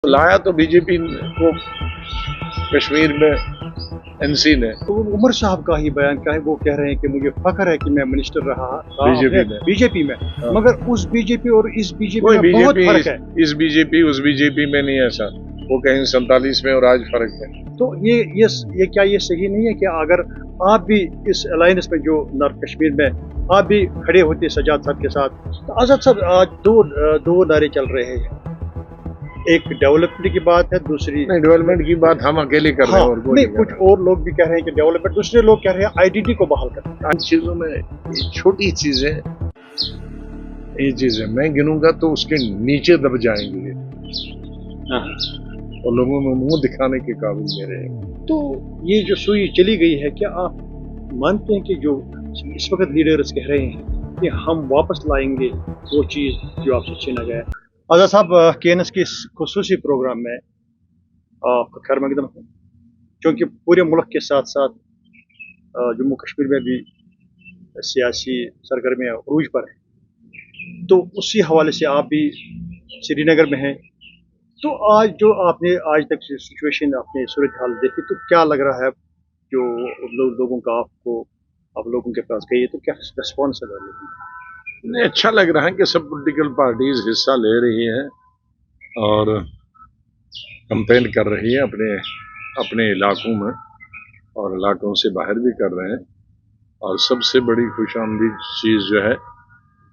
लाया तो बीजेपी को कश्मीर में एनसी ने तो उमर साहब का ही बयान क्या है, वो कह रहे हैं कि मुझे फख्र है कि मैं मिनिस्टर रहा बीजेपी में हाँ। मगर उस बीजेपी और इस बीजेपी कोई में बहुत फर्क है। इस बीजेपी उस बीजेपी में नहीं ऐसा, वो कहीं 47 में और आज फर्क है। तो ये क्या ये सही नहीं है कि अगर आप भी इस अलायंस में जो नॉर्थ कश्मीर में आप भी खड़े होते सजाद साहब के साथ, तो आजाद साहब आज दो नारे चल रहे हैं, एक डेवलपमेंट की बात है, दूसरी नहीं, डेवलपमेंट की बात हम अकेले कर रहे हैं और नहीं, कुछ और लोग भी कह रहे हैं कि डेवलपमेंट, दूसरे लोग कह रहे हैं आईडीटी को बहाल कर। इन चीजों में छोटी चीजें, ये चीजें मैं गिनूंगा तो उसके नीचे दब जाएंगे और लोगों में मुंह दिखाने के काबिल मेरे। तो ये जो सुई चली गई है, क्या आप मानते हैं कि जो इस वक्त लीडर्स कह रहे हैं कि हम वापस लाएंगे वो चीज़ जो आपसे छीना गया है? आज़ाद साहब, केएनएस के इस खुसूसी प्रोग्राम में आपका खैर मकदम है, क्योंकि पूरे मुल्क के साथ साथ जम्मू कश्मीर में भी सियासी सरगर्मियाँ उरूज पर हैं, तो उसी हवाले से आप भी श्रीनगर में हैं, तो आज जो आपने आज तक सिचुएशन अपने सूरत हाल देखी, तो क्या लग रहा है जो लोगों का आपको आप लोगों के पास गई है, तो क्या रिस्पॉन्स है? नहीं, अच्छा लग रहा है कि सब पॉलिटिकल पार्टीज हिस्सा ले रही हैं और कंपेन कर रही है अपने अपने इलाकों में और इलाकों से बाहर भी कर रहे हैं। और सबसे बड़ी खुशामदीद चीज़ जो है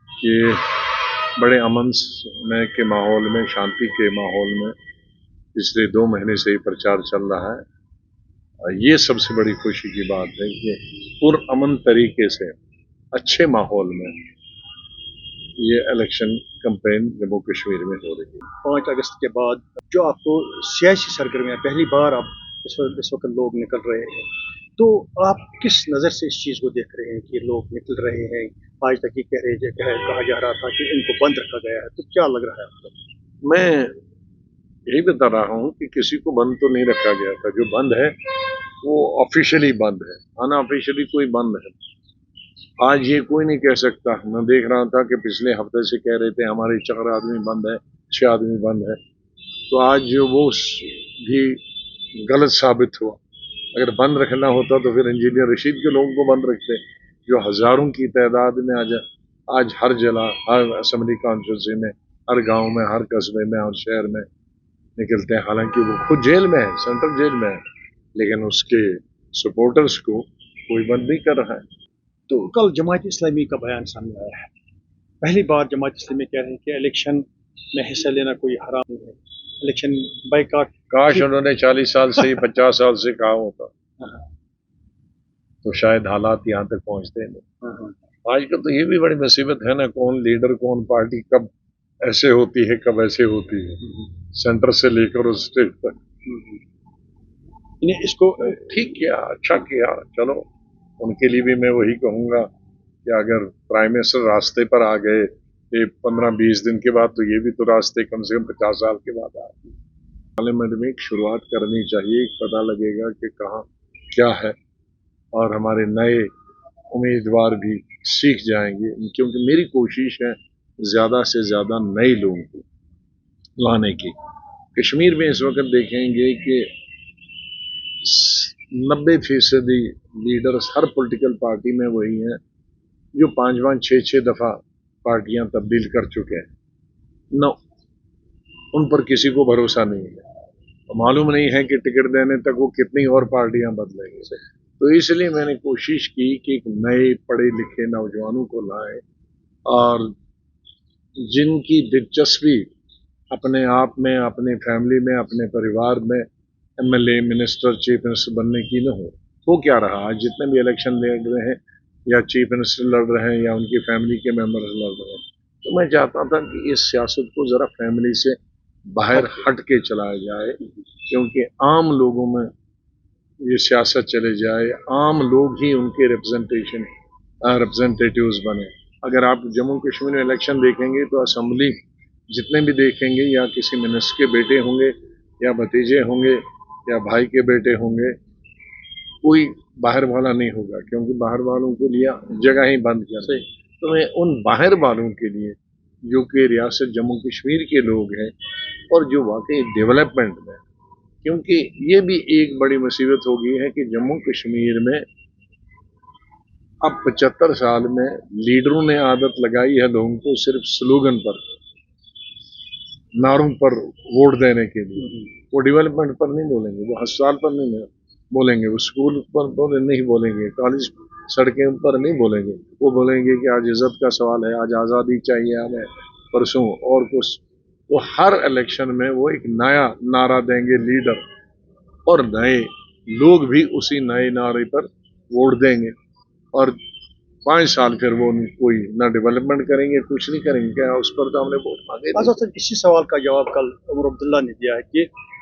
कि बड़े अमन में के माहौल में, शांति के माहौल में पिछले 2 महीने से ही प्रचार चल रहा है। ये सबसे बड़ी खुशी की बात है कि पुरअमन तरीके से अच्छे माहौल में ये इलेक्शन कैंपेन जम्मू कश्मीर में हो रही है। 5 अगस्त के बाद जो आपको सियासी सरगर्मियाँ पहली बार अब इस वक्त लोग निकल रहे हैं, तो आप किस नज़र से इस चीज़ को देख रहे हैं कि लोग निकल रहे हैं? आज तक ये कहा जा रहा था कि इनको बंद रखा गया है, तो क्या लग रहा है आपको? मैं यही बता रहा हूँ कि किसी को बंद तो नहीं रखा गया था। जो बंद है वो ऑफिशियली बंद है, अनऑफिशियली कोई बंद है। आज ये कोई नहीं कह सकता। मैं देख रहा था कि पिछले हफ्ते से कह रहे थे हमारे 4 आदमी बंद है, 6 आदमी बंद है, तो आज जो वो भी गलत साबित हुआ। अगर बंद रखना होता तो फिर इंजीनियर रशीद के लोगों को बंद रखते, जो हजारों की तादाद में आज हर जिला, हर असेंबली कॉन्स्टिट्यूंसी में, हर गांव में, हर कस्बे में और शहर में निकलते हैं। हालांकि वो खुद जेल में है, सेंट्रल जेल में है, लेकिन उसके सपोर्टर्स को कोई बंद नहीं कर रहा है। तो कल जमात इस्लामी का बयान सामने आया है। पहली बार जमात इस्लामी कह रहे हैं कि इलेक्शन में हिस्सा लेना कोई हराम नहीं है, इलेक्शन बाइकाट। काश उन्होंने 40 साल से 50 साल से कहा होता तो शायद हालात यहाँ तक पहुँचते नहीं। आजकल तो ये भी बड़ी मुसीबत है ना, कौन लीडर कौन पार्टी कब ऐसे होती है, कब ऐसे होती है, सेंटर से लेकर उस स्टेट तक। इसको ठीक किया, अच्छा किया। चलो, उनके लिए भी मैं वही कहूँगा कि अगर प्राइम मिनिस्टर रास्ते पर आ गए 15-20 दिन के बाद, तो ये भी तो रास्ते कम से कम 50 साल के बाद आ गए। पार्लियामेंट में एक शुरुआत करनी चाहिए, एक पता लगेगा कि कहाँ क्या है और हमारे नए उम्मीदवार भी सीख जाएंगे। क्योंकि मेरी कोशिश है ज़्यादा से ज़्यादा नए लोगों को लाने की। कश्मीर में इस वक्त देखेंगे कि 90% लीडर्स हर पॉलिटिकल पार्टी में वही हैं जो 5-5, 6-6 दफ़ा पार्टियां तब्दील कर चुके हैं। नो, उन पर किसी को भरोसा नहीं है, तो मालूम नहीं है कि टिकट देने तक वो कितनी और पार्टियां बदलेंगे। तो इसलिए मैंने कोशिश की कि एक नए पढ़े लिखे नौजवानों को लाएं और जिनकी दिलचस्पी अपने आप में, अपने फैमिली में, अपने परिवार में एमएलए, मिनिस्टर, चीफ मिनिस्टर बनने की न हो क्या रहा। आज जितने भी इलेक्शन लड़ रहे हैं या चीफ मिनिस्टर लड़ रहे हैं या उनकी फैमिली के मेंबर्स लड़ रहे हैं, तो मैं चाहता था कि इस सियासत को ज़रा फैमिली से बाहर हट के चलाया जाए, क्योंकि आम लोगों में ये सियासत चले जाए, आम लोग ही उनके रिप्रेजेंटेटिव्स बने। अगर आप जम्मू कश्मीर में इलेक्शन देखेंगे तो असेंबली जितने भी देखेंगे या किसी मिनिस्टर के बेटे होंगे या भतीजे होंगे या भाई के बेटे होंगे, कोई बाहर वाला नहीं होगा, क्योंकि बाहर वालों को लिया जगह ही बंद कर दे। तो मैं उन बाहर वालों के लिए जो कि रियासत जम्मू कश्मीर के लोग हैं, और जो वाकई डेवलपमेंट में, क्योंकि ये भी एक बड़ी मुसीबत हो गई है कि जम्मू कश्मीर में अब 75 साल में लीडरों ने आदत लगाई है लोगों को सिर्फ स्लोगन पर, नारों पर वोट देने के लिए। वो डेवलपमेंट पर नहीं बोलेंगे, वो अस्पताल पर नहीं बोलेंगे, वो स्कूल पर नहीं बोलेंगे, कॉलेज सड़कें पर नहीं बोलेंगे। वो बोलेंगे कि आज इज्जत का सवाल है, आज आज़ादी चाहिए हमें, परसों और कुछ। तो हर इलेक्शन में वो एक नया नारा देंगे लीडर, और नए लोग भी उसी नए नारे पर वोट देंगे। और 5 साल फिर वो कोई ना डेवलपमेंट करेंगे, कुछ नहीं करेंगे। क्या उस पर तो हमने वोट मांगे थे। सर इसी सवाल का जवाब कल उमर अब्दुल्ला ने दिया है कि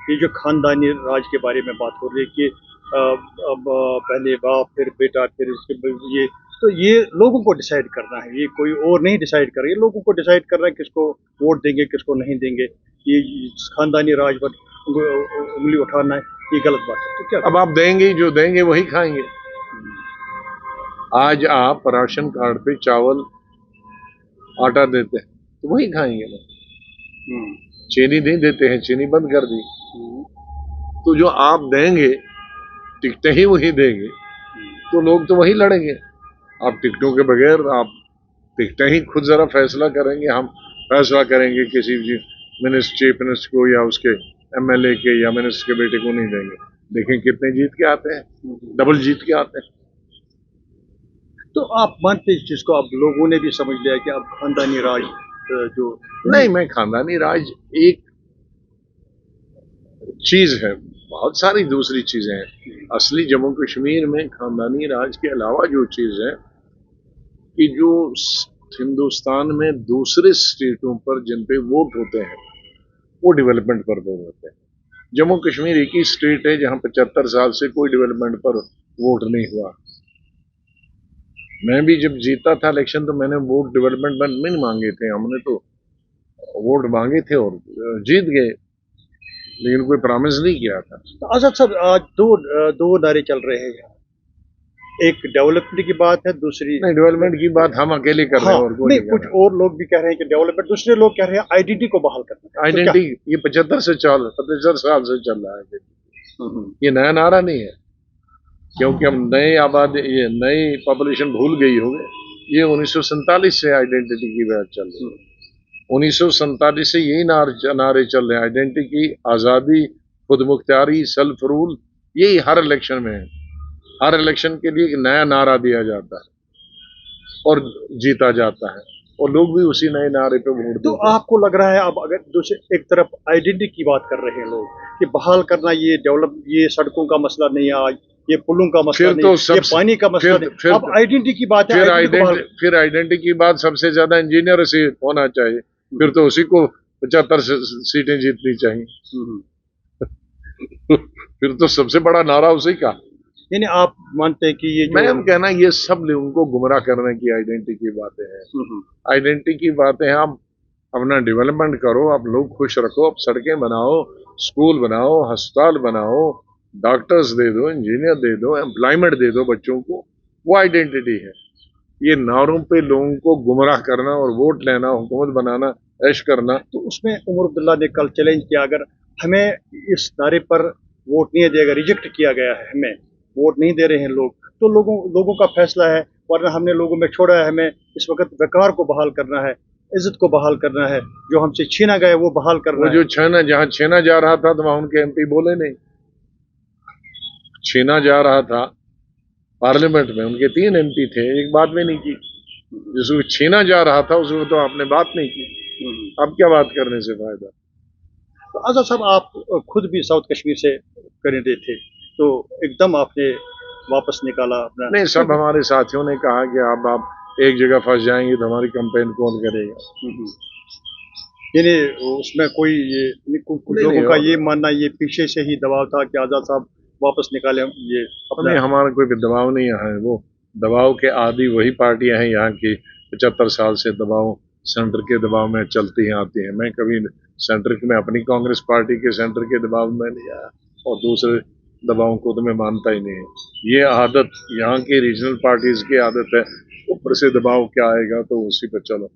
ये जो खानदानी राज के बारे में बात हो रही है कि अब पहले बाप फिर बेटा फिर ये, तो ये लोगों को डिसाइड करना है, ये कोई और नहीं डिसाइड कर रही है, लोगों को डिसाइड करना है किसको वोट देंगे किसको नहीं देंगे। ये खानदानी राज पर उंगली उठाना है, ये गलत बात है। तो क्या अब आप देंगे, जो देंगे वही खाएंगे। आज आप राशन कार्ड पे चावल आटा देते हैं तो वही खाएंगे ना। चीनी नहीं देते हैं, चीनी बंद कर दी। तो जो आप देंगे टिकटें ही वही देंगे, तो लोग तो वही लड़ेंगे। आप टिकटों के बगैर आप टिकटें ही खुद जरा फैसला करेंगे। हम फैसला करेंगे किसी चीफ मिनिस्टर को या उसके एमएलए के या मिनिस्टर के बेटे को नहीं देंगे। देखें कितने जीत के आते हैं, डबल जीत के आते हैं। तो आप मानते हैं इस चीज को, अब लोगों ने भी समझ लिया कि अब खानदानी राज जो नहीं, मैं खानदानी राज एक चीज है, बहुत सारी दूसरी चीजें हैं। असली जम्मू कश्मीर में खानदानी राज के अलावा जो चीज है कि जो हिंदुस्तान में दूसरे स्टेटों पर जिन पे वोट होते हैं वो डेवलपमेंट पर वोट होते हैं। जम्मू कश्मीर एक ही स्टेट है जहां 75 साल से कोई डेवलपमेंट पर वोट नहीं हुआ। मैं भी जब जीता था इलेक्शन तो मैंने वोट डेवलपमेंट में नहीं मांगे थे, हमने तो वोट मांगे थे और जीत गए, लेकिन कोई प्रॉमिस नहीं किया था। तो आजाद साहब आज दो नारे चल रहे हैं यहाँ, एक डेवलपमेंट की बात है, दूसरी नहीं, डेवलपमेंट की बात हम अकेले कर रहे हैं और कोई नहीं, कुछ और लोग भी कह रहे हैं कि डेवलपमेंट, दूसरे लोग कह रहे हैं आइडेंटिटी को बहाल करना। आइडेंटिटी ये 75 साल से चल रहा है, ये नया नारा नहीं है। क्योंकि हम नए आबादी, ये नई पॉपुलेशन भूल गई होगी। ये 1947 से आइडेंटिटी की बात चल रही है। 1947 से यही नारे चल रहे हैं, आइडेंटिटी, आज़ादी, खुद मुख्तारी, सेल्फ रूल। यही हर इलेक्शन में है। हर इलेक्शन के लिए एक नया नारा दिया जाता है और जीता जाता है, और लोग भी उसी नए नारे पे वोट देते हैं। तो आपको लग रहा है अब अगर दूसरे एक तरफ आइडेंटिटी की बात कर रहे हैं लोग कि बहाल करना, ये डेवलप, ये सड़कों का मसला नहीं है आज, ये पुलों का मसला नहीं, ये पानी का मसला नहीं, अब आइडेंटिटी की बात है। फिर आइडेंटिटी की बात सबसे ज्यादा इंजीनियर से होना चाहिए, फिर तो उसी को 75 सीटें जीतनी चाहिए। फिर तो सबसे बड़ा नारा उसी का। यानी आप मानते हैं कि ये मैं कहना ये सब लोगों को गुमराह करने की आइडेंटिटी की बातें हैं। आइडेंटिटी की बातें हैं, आप अपना डेवलपमेंट करो, आप लोग खुश रखो, आप सड़कें बनाओ, स्कूल बनाओ, अस्पताल बनाओ, डॉक्टर्स दे दो, इंजीनियर दे दो, एम्प्लॉयमेंट दे दो बच्चों को। वो आइडेंटिटी है। ये नारों पे लोगों को गुमराह करना और वोट लेना, हुकूमत बनाना, ऐश करना। तो उसमें उमर अब्दुल्ला ने कल चैलेंज किया, अगर हमें इस नारे पर वोट नहीं दिया, रिजेक्ट किया गया है, हमें वोट नहीं दे रहे हैं लोग, तो लोगों का फैसला है, वरना हमने लोगों में छोड़ा है, हमें इस वक्त वकार को बहाल करना है, इज्जत को बहाल करना है, जो हमसे छीना गया वो बहाल करना है। जो जहाँ छीना जा रहा था तो वहां उनके एमपी बोले नहीं। छीना जा रहा था पार्लियामेंट में, उनके 3 एमपी थे, एक बात भी नहीं की। जिसको छीना जा रहा था उसको तो आपने बात नहीं की। अब क्या बात करने से फायदा। तो आजाद साहब आप खुद भी साउथ कश्मीर से कैंडिडेट थे, तो एकदम आपने वापस निकाला अपना? नहीं, सब हमारे साथियों ने कहा कि अब आप एक जगह फंस जाएंगे तो हमारी कैंपेन कौन करेगा। यानी उसमें कोई ये कुछ लोगों का ये मानना, ये पीछे से ही दबाव था कि आजाद साहब वापस निकाले ये अपना? नहीं, हमारा कोई दबाव नहीं है। वो दबाव के आदि वही पार्टियां हैं यहाँ की, 75 साल से दबाव, सेंटर के दबाव में चलती हैं आती हैं। मैं कभी सेंटर में अपनी कांग्रेस पार्टी के सेंटर के दबाव में नहीं आया, और दूसरे दबाव को तो मैं मानता ही नहीं है। ये आदत यहाँ की रीजनल पार्टीज की आदत है, ऊपर से दबाव क्या आएगा तो उसी पर चलो।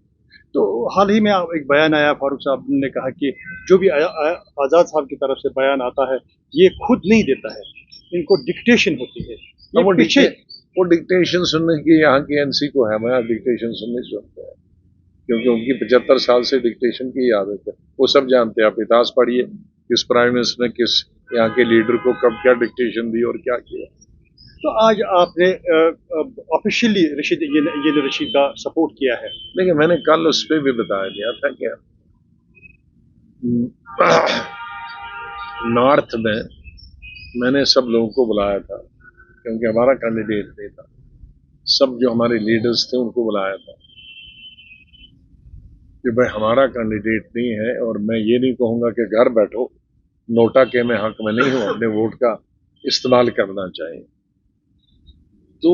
तो हाल ही में एक बयान आया, फारूक साहब ने कहा कि जो भी आज़ाद साहब की तरफ से बयान आता है ये खुद नहीं देता है, इनको डिक्टेशन होती है। ये वो डिक्टेशन सुनने की यहाँ की एनसी को है, हमारा डिक्टेशन सुनने सुनते हैं, क्योंकि उनकी 75 साल से डिक्टेशन की आदत है। वो सब जानते हैं, आप इतिहास पढ़िए किस प्राइम मिनिस्टर ने किस यहाँ के लीडर को कब क्या डिक्टेशन दी और क्या किया। तो आज आपने ऑफिशियली रशीद का सपोर्ट किया है। देखिए, मैंने कल उस पर भी बताया दिया था क्या नॉर्थ में मैंने सब लोगों को बुलाया था, क्योंकि हमारा कैंडिडेट नहीं था। सब जो हमारे लीडर्स थे उनको बुलाया था कि भाई हमारा कैंडिडेट नहीं है, और मैं ये नहीं कहूँगा कि घर बैठो, नोटा के मैं हक में नहीं हूँ, अपने वोट का इस्तेमाल करना चाहिए। तो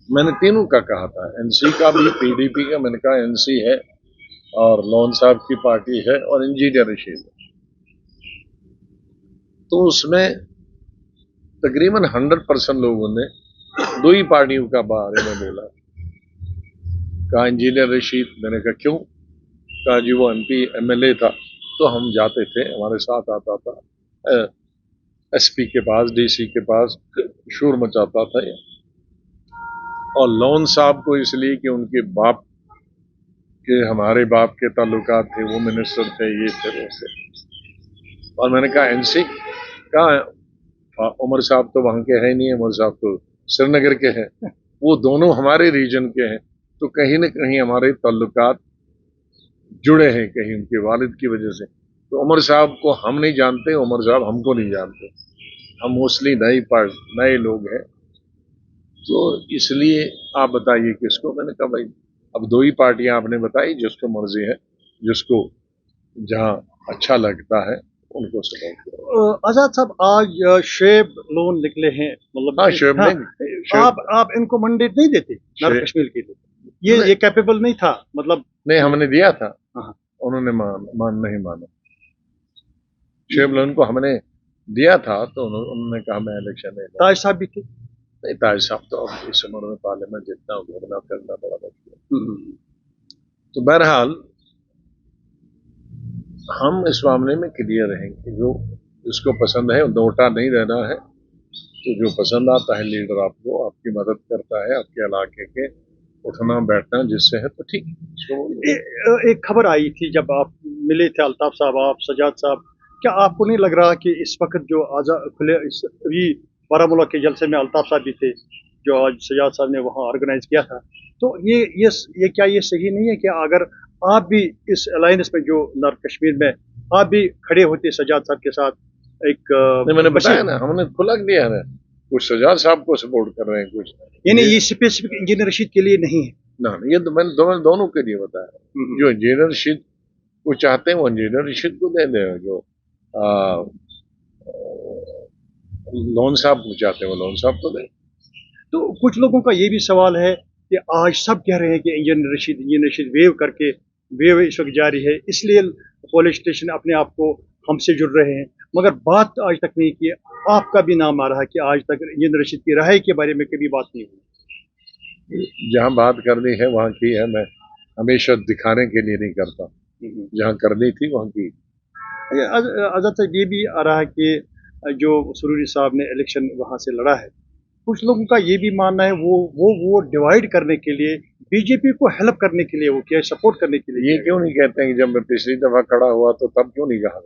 मैंने तीनों का कहा था, एनसी का भी, पीडीपी का, मैंने कहा एनसी है और लोन साहब की पार्टी है और इंजीनियर रशीद है। तो उसमें तकरीबन 100% लोगों ने दो ही पार्टियों का बारे में बोला। कहा इंजीनियर रशीद, मैंने कहा क्यों? कहा जी वो एमपी एमएलए था तो हम जाते थे, हमारे साथ आता था एसपी के पास, डीसी के पास, शोर मचाता था। और लोन साहब को इसलिए कि उनके बाप के, हमारे बाप के ताल्लुकात थे, वो मिनिस्टर थे, ये थे, वो थे। और मैंने कहा एनसी, कहा उमर साहब तो वहां के है नहीं, उमर साहब तो श्रीनगर के हैं, वो दोनों हमारे रीजन के हैं, तो कहीं न कहीं हमारे ताल्लुकात जुड़े हैं, कहीं उनके वालिद की वजह से। तो उमर साहब को हम नहीं जानते, उमर साहब हमको नहीं जानते, हम मोस्टली नए लोग हैं, तो इसलिए आप बताइए किसको। मैंने कहा भाई अब दो ही पार्टियां आपने बताई, जिसको मर्जी है, जिसको जहां अच्छा लगता है उनको सपोर्ट करो। आजाद साहब, आज शेब लोन निकले हैं, मतलब हाँ, शेब हाँ, नहीं, आप इनको मंडेट नहीं देते नॉर्थ कश्मीर के लिए? ये कैपेबल नहीं था, मतलब नहीं, हमने दिया था, हाँ, उन्होंने नहीं माना। शेब लोन को हमने दिया था तो उन्होंने कहा मैं इलेक्शन नहीं, ताज साहब भी थे। नहीं, ताज साहब तो अब इस उम्र में पार्लियामेंट जितना घूमना फिरना बड़ा मुश्किल। तो बहरहाल हम इस मामले में क्लियर रहेंगे, जो जिसको पसंद है नोटा नहीं रहना है, तो जो पसंद आता है लीडर आपको, आपकी मदद करता है, आपके इलाके के उठना बैठना जिससे है, तो ठीक है। एक खबर आई थी जब आप मिले थे, अल्ताफ साहब, आप सजाद साहब, क्या आपको नहीं लग रहा कि इस वक्त जो आजाद खुले अभी बारामूला के जलसे में अल्ताफ साहब भी थे, जो आज सजाद साहब ने वहाँ ऑर्गेनाइज किया था, तो ये क्या ये सही नहीं है कि अगर आप भी इस अलायंस में, जो नॉर्थ कश्मीर में, आप भी खड़े होते सजाद साहब के साथ? एक मैंने बताया ना, हमने खुला दिया है, कुछ सजाद साहब को सपोर्ट कर रहे हैं, कुछ यानी ये स्पेसिफिक इंजीनियर रशीद के लिए नहीं है ना। ये तो मैंने दोनों के लिए बताया। जो इंजीनियर रशीद को चाहते हैं वो इंजीनियर रशीद को दे दें, जो लोन साहब को चाहते हैं वो लोन साहब को दें। तो कुछ लोगों का ये भी सवाल है कि आज सब कह रहे हैं कि इंजीनियर रशीद वेव इस वक्त जारी है, इसलिए पुलिस स्टेशन अपने आप को हमसे जुड़ रहे हैं, मगर बात आज तक नहीं की। आपका भी नाम आ रहा है कि आज तक इंजीनियर रशीद की रिहाई के बारे में कभी बात नहीं हुई। जहां बात करनी है वहां की है, मैं हमेशा दिखाने के लिए नहीं करता, जहां करनी थी वहां की। आजाद साहब, ये भी आ रहा है कि जो सुरूरी साहब ने इलेक्शन वहां से लड़ा है, कुछ लोगों का ये भी मानना है वो डिवाइड करने के लिए, बीजेपी को हेल्प करने के लिए वो क्या, सपोर्ट करने के लिए। ये क्यों नहीं कहते हैं कि जब मैं पिछली दफा खड़ा हुआ तो तब क्यों नहीं कहा?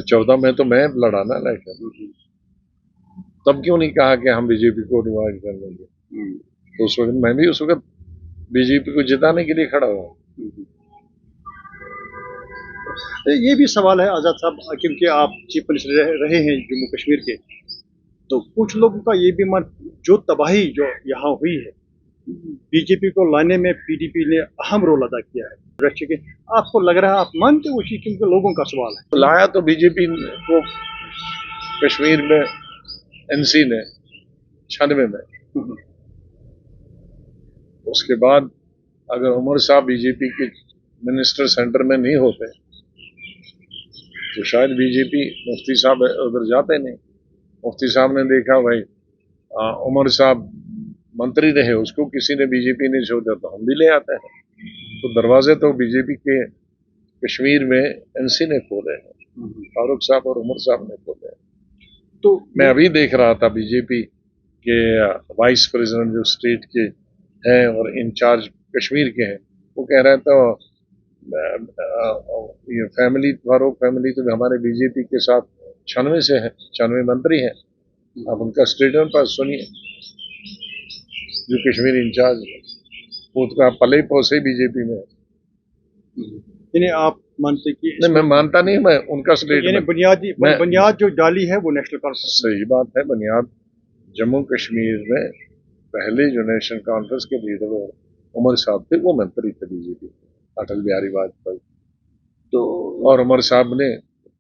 14 में तो मैं लड़ा ना इलेक्शन, तब क्यों नहीं कहा कि हम बीजेपी को डिवाइड कर लेंगे? तो उस वक्त मैं भी उस वक्त बीजेपी को जिताने के लिए खड़ा हुआ। ये भी सवाल है आजाद साहब, क्योंकि आप चीफ मिनिस्टर रहे हैं जम्मू कश्मीर के, तो कुछ लोगों का ये भी मान, जो तबाही जो यहाँ हुई है, बीजेपी को लाने में पीडीपी ने अहम रोल अदा किया है। आपको लग रहा है, आप मानते हो उसी, क्योंकि लोगों का सवाल है। लाया तो बीजेपी को कश्मीर में एनसी ने 96 में। उसके बाद अगर उमर साहब बीजेपी के मिनिस्टर सेंटर में नहीं होते तो शायद बीजेपी, मुफ्ती साहब उधर जाते नहीं। मुफ्ती साहब ने देखा भाई उमर साहब मंत्री रहे, उसको किसी ने बीजेपी नहीं छोड़ा तो हम भी ले आते हैं। तो दरवाजे तो बीजेपी के कश्मीर में एनसी ने खोले हैं, फारूक साहब और उमर साहब ने खोले हैं। तो मैं अभी देख रहा था बीजेपी के वाइस प्रेसिडेंट जो स्टेट के हैं और इंचार्ज कश्मीर के हैं, वो कह रहे तो ये फैमिली, फारूक फैमिली तो हमारे बीजेपी के साथ 96 से है, 96 मंत्री हैं। आप उनका स्टेटमेंट पास सुनिए, जो कश्मीर इंचार्ज है, वो तो आप पले पहुंचे बीजेपी में। यानी आप मानते कि नहीं, मैं मानता नहीं, मैं उनका यानी स्टेटमेंट, बुनियाद जो डाली है वो नेशनल कॉन्फ्रेंस। सही बात है। बुनियाद जम्मू कश्मीर में पहले जो नेशनल कॉन्फ्रेंस के लीडर उमर साहब थे, वो मंत्री थे बीजेपी, अटल बिहारी वाजपेयी। तो और उमर साहब ने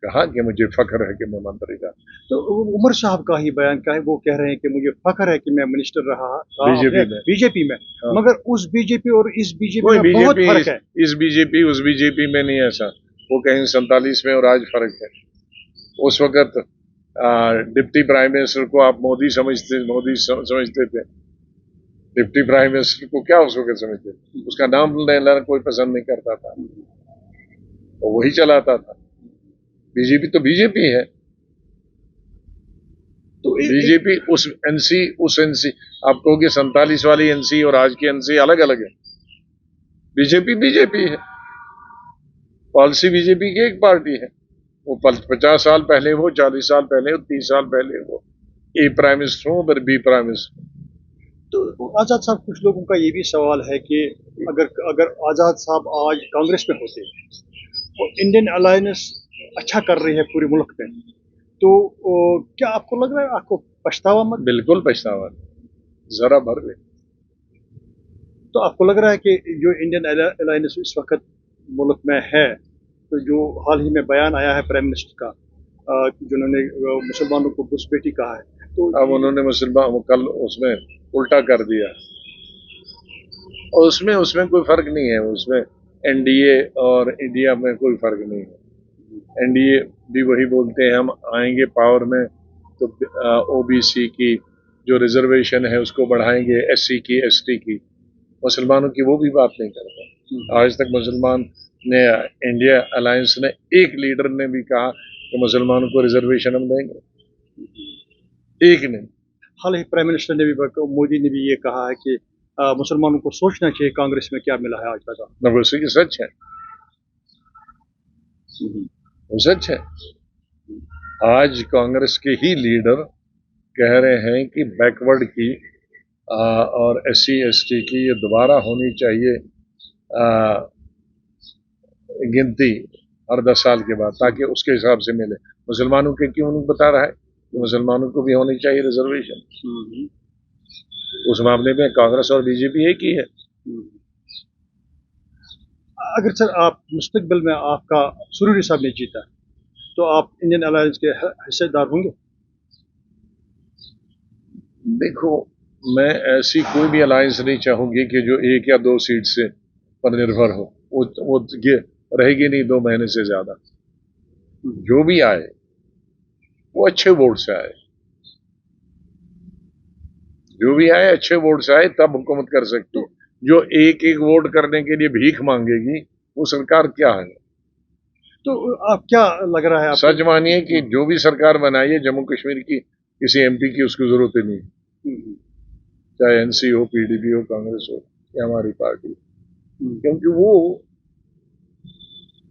कहा कि मुझे फख्र है कि मैं मंत्री था। तो उमर साहब का ही बयान क्या है, वो कह रहे हैं कि मुझे फख्र है कि मैं मिनिस्टर रहा बीजेपी में। हाँ। मगर उस बीजेपी और इस बीजेपी में बहुत बीजेपी फर्क है। इस बीजेपी उस बीजेपी में नहीं, ऐसा वो कहीं 47 में और आज फर्क है। उस वक्त डिप्टी प्राइम मिनिस्टर को आप मोदी समझते थे। डिप्टी प्राइम मिनिस्टर को क्या उस वक्त समझते थे? उसका नाम लेना कोई पसंद नहीं करता था, वो वही चलाता था। बीजेपी तो बीजेपी है। तो बीजेपी उस एनसी आप कहोगे 47 वाली एनसी और आज की एनसी अलग अलग है। बीजेपी बीजेपी है, पॉलिसी बीजेपी की एक पार्टी है। वो 50 साल पहले हो, 40 साल पहले हो, 30 साल पहले हो, ए प्राइम मिनिस्टर हो, उधर बी प्राइम मिनिस्टर। तो आजाद साहब, कुछ लोगों का ये भी सवाल है कि अगर आजाद साहब आज कांग्रेस में होते और इंडियन अलायंस अच्छा कर रही है पूरे मुल्क में, तो क्या आपको लग रहा है, आपको पछतावा मत? बिल्कुल पछतावा, जरा भर भी। तो आपको लग रहा है कि जो इंडियन अलायंस इस वक्त मुल्क में है, तो जो हाल ही में बयान आया है प्राइम मिनिस्टर का, जिन्होंने मुसलमानों को घुसपैठी कहा है, तो अब उन्होंने मुसलमान कल उसमें उल्टा कर दिया, और उसमें कोई फर्क नहीं है। उसमें एनडीए और इंडिया में कोई फर्क नहीं है। एनडीए भी वही बोलते हैं हम आएंगे पावर में तो ओबीसी की जो रिजर्वेशन है उसको बढ़ाएंगे, एससी की, एसटी की। मुसलमानों की वो भी बात नहीं करता। आज तक मुसलमान ने, इंडिया अलायंस ने, एक लीडर ने भी कहा कि मुसलमानों को रिजर्वेशन हम देंगे, एक ने। हाल ही प्राइम मिनिस्टर ने भी, मोदी ने भी ये कहा है कि मुसलमानों को सोचना चाहिए कांग्रेस में क्या मिला है आज तक। न वो सच है, वो सच है। आज कांग्रेस के ही लीडर कह रहे हैं कि बैकवर्ड की और एससी एसटी की ये दोबारा होनी चाहिए गिनती हर 10 साल के बाद, ताकि उसके हिसाब से मिले। मुसलमानों के क्यों नहीं बता रहा है कि मुसलमानों को भी होनी चाहिए रिजर्वेशन। उस मामले में कांग्रेस और बीजेपी एक ही है। अगर सर आप मुस्तकबिल में आपका सुरूरी साहब ने जीता तो आप इंडियन अलायंस के हिस्सेदार होंगे? देखो, मैं ऐसी कोई भी अलायंस नहीं चाहूंगी कि जो 1 या 2 सीट से पर निर्भर हो। वो रहेगी नहीं 2 महीने से ज्यादा। जो भी आए वो अच्छे वोट से आए, जो भी आए अच्छे वोट से आए, तब हुकूमत कर सकती। जो एक एक वोट करने के लिए भीख मांगेगी वो सरकार क्या है? तो आप क्या लग रहा है आपको? सच मानिए कि जो भी सरकार बनाई है जम्मू कश्मीर की, किसी एमपी की उसकी जरूरत ही नहीं, चाहे एनसी हो, पीडीपी हो, कांग्रेस हो या हमारी पार्टी। क्योंकि वो,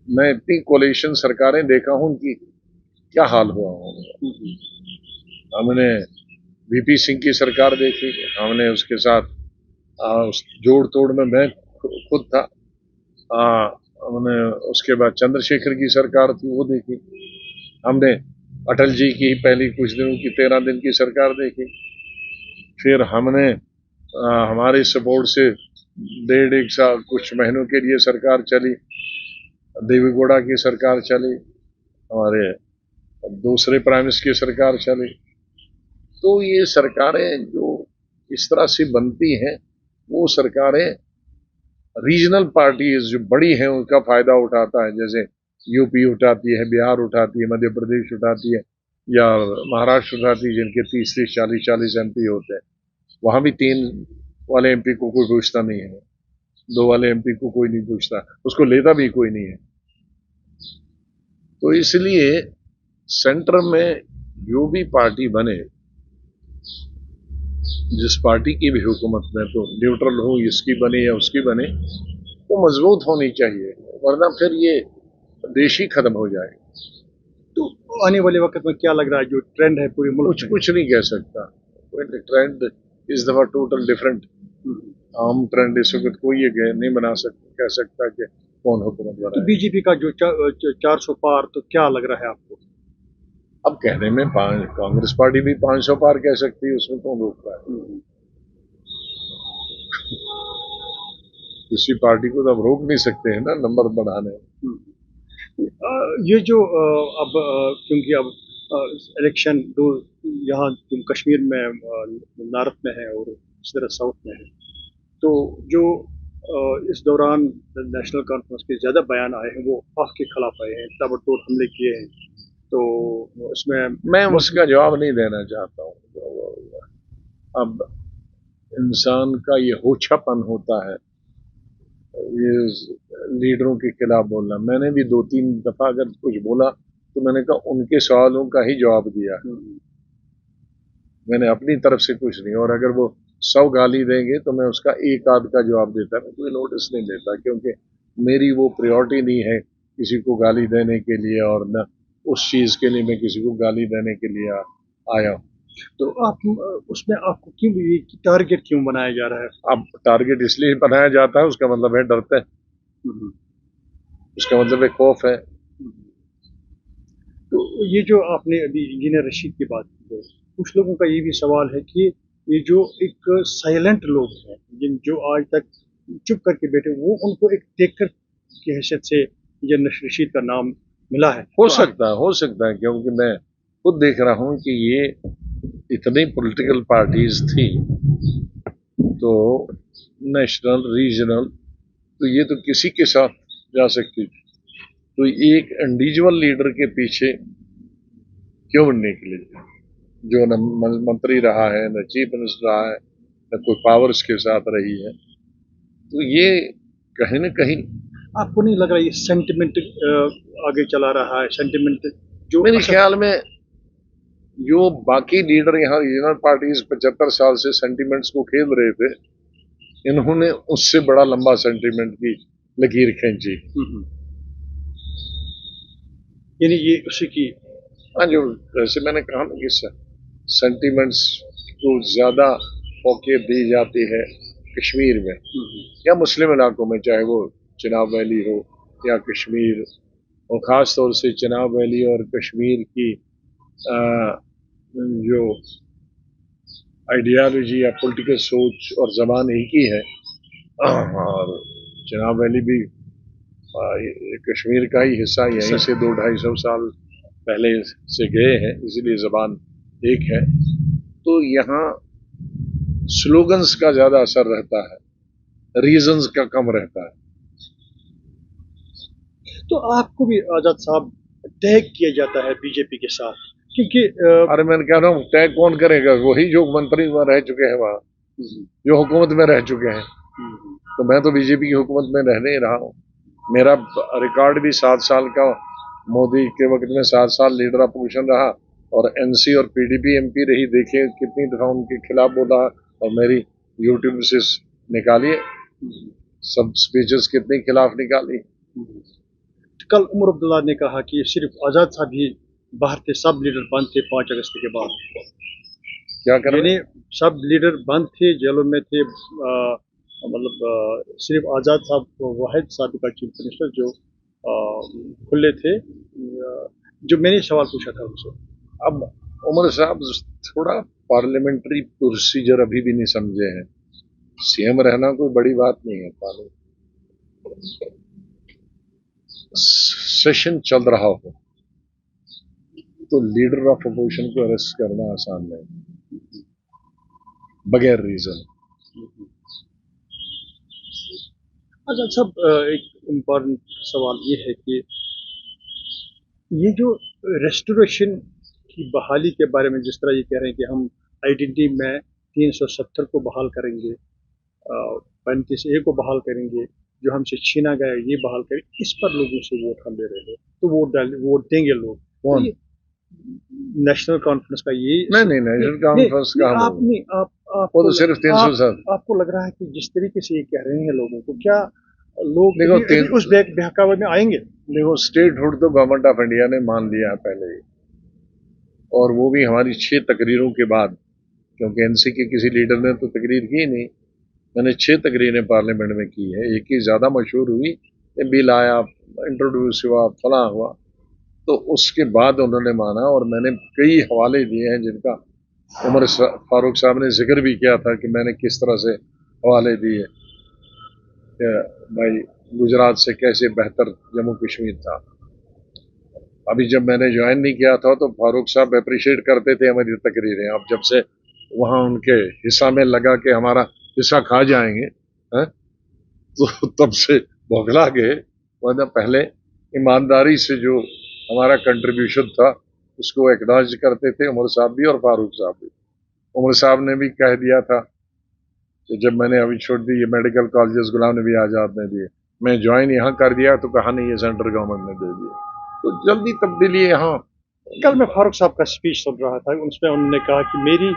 मैं इतनी कोalition सरकारें देखा हूं उनकी क्या हाल हुआ होगा। हमने वीपी सिंह की सरकार देखी, हमने उसके साथ उस जोड़ तोड़ में मैं खुद था। हमने उसके बाद चंद्रशेखर की सरकार थी, वो देखी। हमने अटल जी की पहली कुछ दिनों की 13 दिन की सरकार देखी। फिर हमने हमारे सपोर्ट से 1.5 साल कुछ महीनों के लिए सरकार चली, देवेगौड़ा की सरकार चली, हमारे दूसरे प्राइम मिनिस्टर की सरकार चली। तो ये सरकारें जो इस तरह से बनती हैं, वो सरकारें रीजनल पार्टीज जो बड़ी हैं उनका फायदा उठाता है। जैसे यूपी उठाती है, बिहार उठाती है, मध्य प्रदेश उठाती है, या महाराष्ट्र उठाती जिनके 30-40 एमपी होते हैं, वहां भी 3 वाले एमपी को कोई पूछता नहीं है, 2 वाले एमपी को कोई नहीं पूछता, उसको लेता भी कोई नहीं है। तो इसलिए सेंटर में जो भी पार्टी बने, जिस पार्टी की भी हुकूमत में, तो न्यूट्रल हो, इसकी बने या उसकी बने, वो मजबूत होनी चाहिए, वरना फिर ये देश ही खत्म हो जाए। तो आने वाले वक्त में क्या लग रहा है जो ट्रेंड है पूरे मुल्क में? कुछ नहीं कह सकता। ट्रेंड इस दफा टोटल डिफरेंट। आम ट्रेंड इस वक्त कोई ये नहीं बना सकता, कह सकता कि कौन हुकूमत बना तो है। बीजेपी का जो 400 पार, तो क्या लग रहा है आपको? अब कहने में कांग्रेस पार्टी भी 500 पार कह सकती है, उसमें कौन रोकता है? किसी पार्टी को तो अब रोक नहीं सकते हैं ना नंबर बढ़ाने। ये जो अब क्योंकि अब इलेक्शन दो यहाँ जम्मू कश्मीर में नॉर्थ में है और इस तरह साउथ में है, तो जो इस दौरान नेशनल कॉन्फ्रेंस के ज़्यादा बयान आए हैं वो आपके खिलाफ आए हैं, ताबड़तोड़ हमले किए हैं, तो इसमें मैं उसका जवाब नहीं देना चाहता हूँ। अब इंसान का ये होछापन होता है, ये लीडरों के खिलाफ बोलना। मैंने भी 2-3 दफा अगर कुछ बोला तो मैंने कहा उनके सवालों का ही जवाब दिया, मैंने अपनी तरफ से कुछ नहीं। और अगर वो 100 गाली देंगे तो मैं उसका एक आध का जवाब देता, मैं कोई नोटिस नहीं लेता, क्योंकि मेरी वो प्रायोरिटी नहीं है किसी को गाली देने के लिए, और न उस चीज के लिए मैं किसी को गाली देने के लिए आया हूँ। तो आप उसमें आपको क्यों ये टारगेट क्यों बनाया जा रहा है? अब टारगेट इसलिए बनाया जाता है, उसका मतलब है डरते हैं, उसका मतलब है खौफ है। तो ये जो आपने अभी इंजीनियर रशीद की बात की है, कुछ लोगों का ये भी सवाल है कि ये जो एक साइलेंट लोग हैं जिन जो आज तक चुप करके बैठे, वो उनको एक टेकर की हैसियत से इंजीनियर रशीद का नाम मिला है। हो सकता है, क्योंकि मैं खुद देख रहा हूं कि ये इतनी पॉलिटिकल पार्टीज थी, तो नेशनल, रीजनल, तो ये तो किसी के साथ जा सकती थी, तो एक इंडिविजुअल लीडर के पीछे क्यों निकले, जो न मंत्री रहा है, न चीफ मिनिस्टर रहा है, न कोई पावर उसके साथ रही है, तो ये कहीं न कहीं आपको नहीं लग रहा ये सेंटिमेंट आगे चला रहा है? सेंटिमेंट जो मेरे ख्याल में जो बाकी लीडर यहाँ रीजनल पार्टीज 75 साल से सेंटिमेंट्स को खेल रहे थे, इन्होंने उससे बड़ा लंबा सेंटिमेंट की लकीर खींची। यानी ये उसी की हाँ, जो जैसे मैंने कहा ना कि सेंटिमेंट्स को ज्यादा फौकियत दी जाती है कश्मीर में या मुस्लिम इलाकों में, चाहे वो चिनाब वैली हो या कश्मीर, और ख़ास तौर से चिनाब वैली और कश्मीर की जो आइडियालॉजी या पॉलिटिकल सोच और ज़बान एक ही है, और चिनाब वैली भी कश्मीर का ही हिस्सा, यहीं से 200-250 साल पहले से गए हैं, इसीलिए ज़बान एक है। तो यहाँ स्लोगन्स का ज़्यादा असर रहता है, रीजंस का कम रहता है। तो आपको भी आजाद साहब टैग किया जाता है बीजेपी के साथ, क्योंकि अरे मैं कह रहा हूँ टैग कौन करेगा, वही जो मंत्री वहाँ रह चुके हैं, वहाँ जो हुकूमत में रह चुके हैं। तो मैं तो बीजेपी की हुकूमत में रहने ही रहा हूँ, मेरा रिकॉर्ड भी 7 साल का मोदी के वक्त में 7 साल लीडर अपोजिशन रहा, और एनसी और पीडीपी एमपी रही। देखिए कितनी दफा उनके खिलाफ बोला, और मेरी यूट्यूब से निकालिए सब स्पीचेस कितने खिलाफ निकाली। कल उमर अब्दुल्ला ने कहा कि सिर्फ आजाद साहब ही बाहर थे, सब लीडर बंद थे 5 अगस्त के बाद। क्या कर रहे यानी सब लीडर बंद थे, जेलों में थे, मतलब सिर्फ आजाद साहब वाहिद साबिका चीफ मिनिस्टर जो खुले थे। जो मैंने सवाल पूछा था उनसे, अब उमर साहब थोड़ा पार्लियामेंट्री प्रोसीजर अभी भी नहीं समझे हैं। सीएम रहना कोई बड़ी बात नहीं है, सेशन चल रहा हो तो लीडर ऑफ अपोजिशन को अरेस्ट करना आसान नहीं बगैर रीजन। अच्छा सब एक इम्पोर्टेंट सवाल ये है कि ये जो रेस्टोरेशन की बहाली के बारे में जिस तरह ये कह रहे हैं कि हम आइडेंटिटी में 370 को बहाल करेंगे, 35A को बहाल करेंगे, जो हमसे छीना गया ये बहाल करेंगे, इस पर लोगों से वोट हम ले रहे हैं, तो वोट देंगे लोग। तो ये नेशनल कॉन्फ्रेंस का ये नहीं, नेशनल कॉन्फ्रेंस का आप नहीं, आप वो तो सिर्फ 307। आपको लग रहा है कि जिस तरीके से ये कह रहे हैं लोगों को, क्या लोग देखो उस बहकावे में आएंगे? देखो, स्टेटहुड तो गवर्नमेंट ऑफ इंडिया ने मान लिया है पहले ही, और वो भी हमारी 6 तकरीरों के बाद, क्योंकि एनसी के किसी लीडर ने तो तकरीर की नहीं, मैंने 6 तकरीरें पार्लियामेंट में की है। एक ही ज्यादा मशहूर हुई, बिल आया, इंट्रोड्यूस हुआ, फला हुआ, तो उसके बाद उन्होंने माना। और मैंने कई हवाले दिए हैं जिनका उमर फारूक साहब ने जिक्र भी किया था कि मैंने किस तरह से हवाले दिए, भाई गुजरात से कैसे बेहतर जम्मू कश्मीर था। अभी जब मैंने ज्वाइन नहीं किया था तो फारूक साहब अप्रिशिएट करते थे हमारी तकरीरें। अब जब से वहां उनके हिस्सा में लगा कि हमारा हिस्सा खा जाएंगे, है? तो तब से बौखला गए। वरना पहले ईमानदारी से जो हमारा कंट्रीब्यूशन था उसको एक्नॉलेज करते थे उमर साहब भी और फारूक साहब भी। उमर साहब ने भी कह दिया था कि जब मैंने अभी छोड़ दी ये मेडिकल कॉलेजेस गुलाम नबी आजाद ने दिए, मैं ज्वाइन यहाँ कर दिया तो कहा नहीं, ये सेंट्रल गवर्नमेंट ने दे दिया। तो जल्दी तब्दीली यहाँ। कल मैं फारूक साहब का स्पीच सुन रहा था, उसमें उन्होंने कहा कि मेरी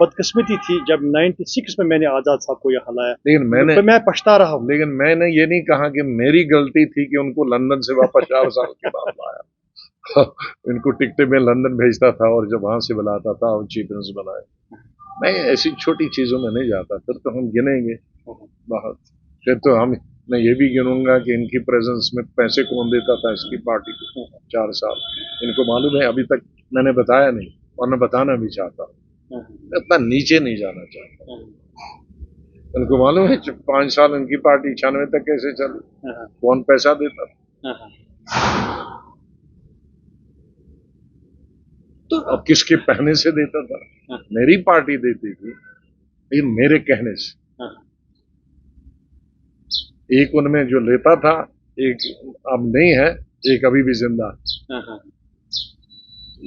बदकिस्मती थी जब 96 में मैंने आजाद साहब को यहाँ लाया, लेकिन मैं पछता रहा हूँ। लेकिन मैंने ये नहीं कहा कि मेरी गलती थी कि उनको लंदन से वापस 4 साल के बाद लाया। इनको टिकटें में लंदन भेजता था और जब वहां से बुलाता था और चीफ मिनिस्टर बनाए। मैं ऐसी छोटी चीजों में नहीं जाता, फिर तो हम गिनेंगे बहुत। फिर तो मैं ये भी गिनूंगा कि इनकी प्रेजेंस में पैसे कौन देता था इसकी पार्टी को 4 साल। इनको मालूम है, अभी तक मैंने बताया नहीं और मैं बताना भी चाहता हूँ। इतना नीचे नहीं जाना चाहता। इनको मालूम है 5 साल इनकी पार्टी 96 तक कैसे चली, कौन पैसा देता था, तो अब किसके कहने से देता था? मेरी पार्टी देती थी, लेकिन मेरे कहने से। एक उनमें जो लेता था, एक अब नहीं है, एक अभी भी जिंदा।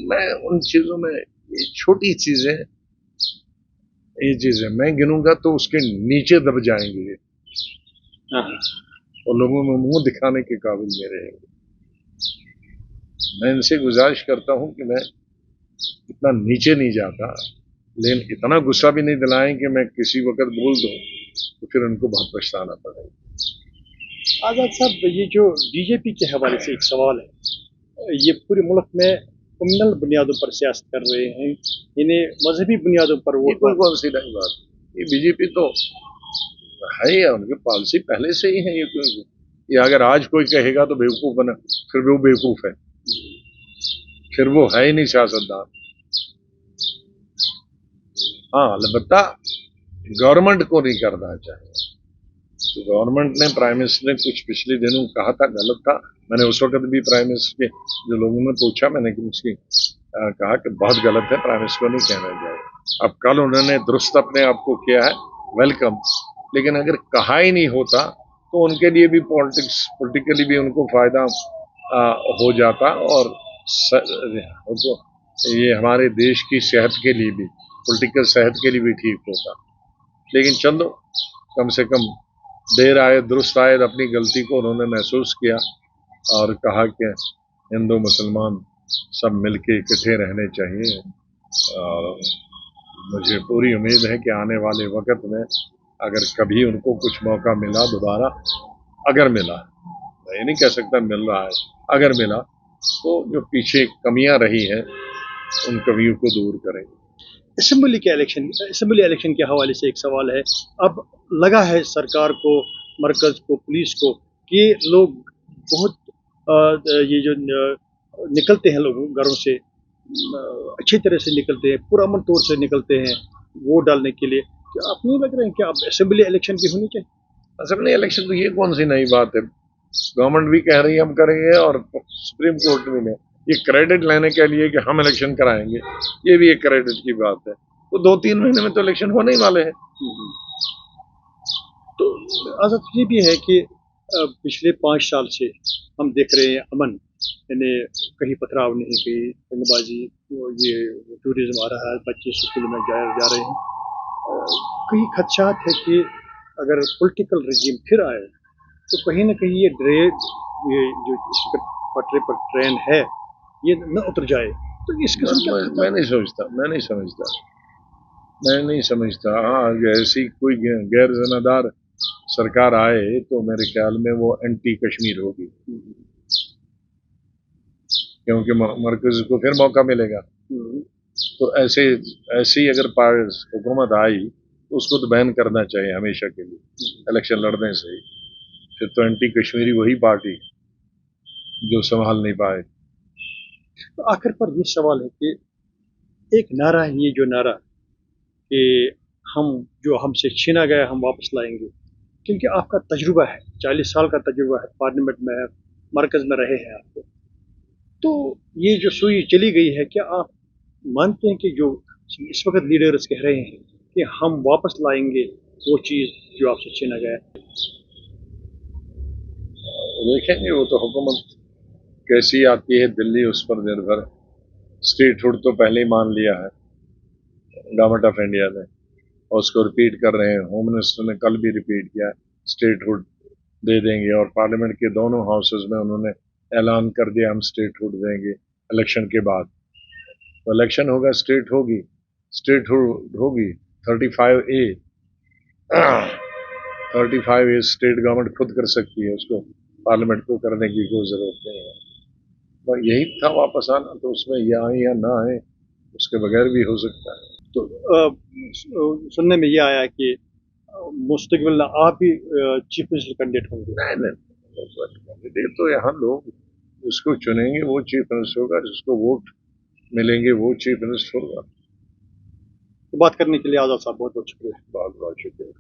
मैं उन चीजों में, ये छोटी चीजें, ये चीजें मैं गिनूंगा तो उसके नीचे दब जाएंगे और लोगों में मुंह दिखाने के काबिल में रहेंगे। मैं इनसे गुजारिश करता हूं कि मैं इतना नीचे नहीं जाता, लेकिन इतना गुस्सा भी नहीं दिलाएं कि मैं किसी वक्त बोल दूं तो फिर उनको बहुत पछताना पड़ेगा। आजाद साहब, ये जो बीजेपी के हवाले से एक सवाल है, ये पूरे मुल्क में कम्युनल बुनियादों पर सियासत कर रहे हैं, इन्हें मजहबी बुनियादों पर वोट। कौन सी नई बात? ये बीजेपी तो है ही, उनकी पॉलिसी पहले से ही है। ये अगर आज कोई कहेगा तो बेवकूफ बना, फिर वो बेवकूफ है, फिर वो है ही नहीं सियासतदान। हाँ, अलबत्ता गवर्नमेंट को नहीं करना चाहिए। तो गवर्नमेंट ने, प्राइम मिनिस्टर ने कुछ पिछले दिनों कहा था, गलत था। मैंने उस वक्त भी प्राइम मिनिस्टर के जो लोगों ने पूछा, मैंने उसकी कहा कि बहुत गलत है, प्राइम मिनिस्टर को नहीं कहना चाहिए। अब कल उन्होंने दुरुस्त अपने आप को किया है, वेलकम। लेकिन अगर कहा ही नहीं होता तो उनके लिए भी पॉलिटिकली भी उनको फायदा हो जाता, और तो ये हमारे देश की सेहत के लिए भी, पॉलिटिकल सेहत के लिए भी ठीक होता। लेकिन चलो, कम से कम देर आए दुरुस्त आए, अपनी गलती को उन्होंने महसूस किया और कहा कि हिंदू मुसलमान सब मिलके इकट्ठे रहने चाहिए। और मुझे पूरी उम्मीद है कि आने वाले वक्त में अगर कभी उनको कुछ मौका मिला दोबारा, अगर मिला, मैं ये नहीं कह सकता मिल रहा है, अगर मिला तो जो पीछे कमियां रही हैं उन कमियों को दूर करेंगे। असेंबली इलेक्शन के हवाले से एक सवाल है। अब लगा है सरकार को, मरकज को, पुलिस को कि लोग बहुत ये जो निकलते हैं लोग घरों से, अच्छी तरह से निकलते हैं, पुरअमन तौर से निकलते हैं वोट डालने के लिए। क्या आप नहीं लग रहे हैं कि अब असेंबली इलेक्शन भी होनी चाहिए? असेंबली इलेक्शन तो ये कौन सी नई बात है? गवर्नमेंट भी कह रही है हम करेंगे और सुप्रीम कोर्ट भी ने ये क्रेडिट लेने के लिए कि हम इलेक्शन कराएंगे, ये भी एक क्रेडिट की बात है। तो 2-3 महीने में तो इलेक्शन होने ही वाले हैं। तो आजाद, ये भी है कि पिछले 5 साल से हम देख रहे हैं अमन इन्हें कहीं पथराव नहीं, कहीं रंगबाजी, ये टूरिज्म आ रहा है, बच्चे स्कूल में जा रहे हैं। कहीं खदशात है कि अगर पॉलिटिकल रिजीम फिर आए तो कहीं ना कहीं ये जो इस वक्त पटरी पर ट्रेन है ये न उतर जाए। तो इस किस्म का मैं नहीं सोचता, मैं नहीं समझता। हाँ, ऐसी कोई गैर जिम्मेदार सरकार आए तो मेरे ख्याल में वो एंटी कश्मीर होगी, क्योंकि मरकज को फिर मौका मिलेगा। तो ऐसी अगर हुकूमत आई तो उसको तो बैन करना चाहिए हमेशा के लिए, इलेक्शन लड़ने से ही। फिर तो एंटी कश्मीरी वही पार्टी जो संभाल नहीं पाए। तो आखिर पर ये सवाल है कि एक नारा है, ये जो नारा कि हम जो हमसे छीना गया हम वापस लाएंगे, क्योंकि आपका तजुर्बा है, 40 साल का तजुर्बा है, पार्लियामेंट में है, मरकज में रहे हैं आप, तो ये जो सुई चली गई है, क्या आप मानते हैं कि जो इस वक्त लीडर्स कह रहे हैं कि हम वापस लाएंगे वो चीज़ जो आपसे छीना गया है? देखेंगे, वो तो हुकूमत कैसी आती है दिल्ली उस पर निर्भर। स्ट्रीट हुड तो पहले ही मान लिया है गवर्नमेंट ऑफ इंडिया ने, और उसको रिपीट कर रहे हैं। होम मिनिस्टर ने कल भी रिपीट किया, स्टेट हुड दे देंगे। और पार्लियामेंट के दोनों हाउसेज में उन्होंने ऐलान कर दिया हम स्टेट हुड देंगे इलेक्शन के बाद। तो इलेक्शन होगा, स्टेट हुड होगी। 35A 35A स्टेट गवर्नमेंट खुद कर सकती है, उसको पार्लियामेंट को करने की कोई जरूरत नहीं है। तो यही था वापस आना, तो उसमें ये आए या ना आए उसके बगैर भी हो सकता है। तो सुनने में ये आया कि मुस्तकबिल आप ही चीफ मिनिस्टर कैंडिडेट होंगे। नहीं, कैंडिडेट तो यहाँ लोग जिसको चुनेंगे वो चीफ मिनिस्टर होगा, जिसको वोट मिलेंगे वो चीफ मिनिस्टर होगा। तो बात करने के लिए आज़ाद साहब बहुत बहुत शुक्रिया। बहुत बहुत शुक्रिया।